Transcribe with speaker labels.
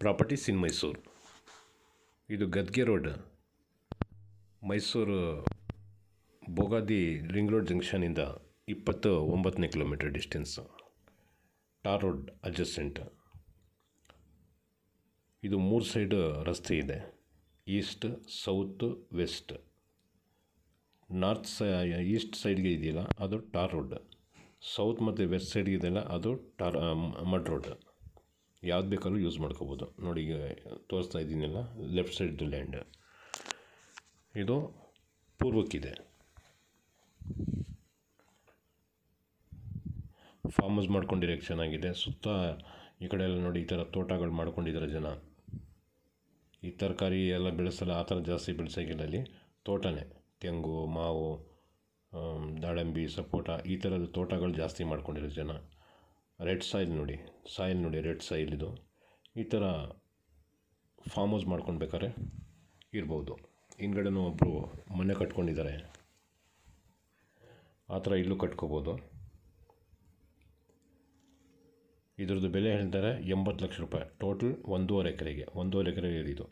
Speaker 1: Properties in Mysuru. ಇದು ಗದ್ಗೆ road, Mysuru Bogadi ring road ಜಂಕ್ಷನಿಂದ 29ನೇ kilometre distance. Tar road adjacent. ಇದು 3 ಸೈಡ್ ರಸ್ತೆ ಇದೆ. East, south, West. ಈಸ್ಟ್ ಸೈಡ್ಗೆ ಇದೆಯಲ್ಲ ಅದು ಟಾರ್ ರೋಡ್. ಸೌತ್ ಮತ್ತು ವೆಸ್ಟ್ ಸೈಡ್ಗೆ ಇದೆಯಲ್ಲ ಅದು ಮಡ್ ರೋಡ್. ಯಾವ್ದು ಬೇಕಾದ್ರೂ ಯೂಸ್ ಮಾಡ್ಕೋಬೋದು. ನೋಡಿ, ಈಗ ತೋರಿಸ್ತಾ ಇದ್ದೀನಲ್ಲ, ಲೆಫ್ಟ್ ಸೈಡ್ ಲ್ಯಾಂಡ್. ಇದು ಪೂರ್ವಕ್ಕಿದೆ. ಫಾರ್ಮ್ ಹೌಸ್ ಮಾಡ್ಕೊಂಡಿರೋಕ್ಕೆ ಚೆನ್ನಾಗಿದೆ. ಸುತ್ತ ಈ ಕಡೆ ಎಲ್ಲ ನೋಡಿ, ಈ ಥರ ತೋಟಗಳು ಮಾಡ್ಕೊಂಡಿದ್ದಾರೆ ಜನ. ಈ ತರಕಾರಿ ಎಲ್ಲ ಬೆಳೆಸಲ್ಲ, ಆ ಥರ ಜಾಸ್ತಿ ಬೆಳೆಸೋಕ್ಕಿಲ್ಲ. ಅಲ್ಲಿ ತೋಟನೇ, ತೆಂಗು, ಮಾವು, ದಾಳಿಂಬೆ, ಸಪೋಟ, ಈ ಥರದ ತೋಟಗಳು ಜಾಸ್ತಿ ಮಾಡ್ಕೊಂಡಿರೋ ಜನ. ರೆಡ್ ಸಾಯಿಲ್ ನೋಡಿ, ರೆಡ್ ಸಾಯಿಲ್. ಇದು ಈ ಥರ ಫಾರ್ಮ್ ಹೌಸ್ ಮಾಡ್ಕೊಳ್ಬೇಕಾದ್ರೆ ಇರ್ಬೋದು. ಹಿಂದ್ಗಡೆನೂ ಒಬ್ಬರು ಮನೆ ಕಟ್ಕೊಂಡಿದ್ದಾರೆ, ಆ ಥರ ಇಲ್ಲೂ ಕಟ್ಕೋಬೋದು. ಇದ್ರದ್ದು ಬೆಲೆ ಹೇಳ್ತಾರೆ 80 ಲಕ್ಷ ರೂಪಾಯಿ. ಟೋಟಲ್ 1.5 ಎಕರೆಗೆ. 1.5 ಎಕರೆ ಇದು.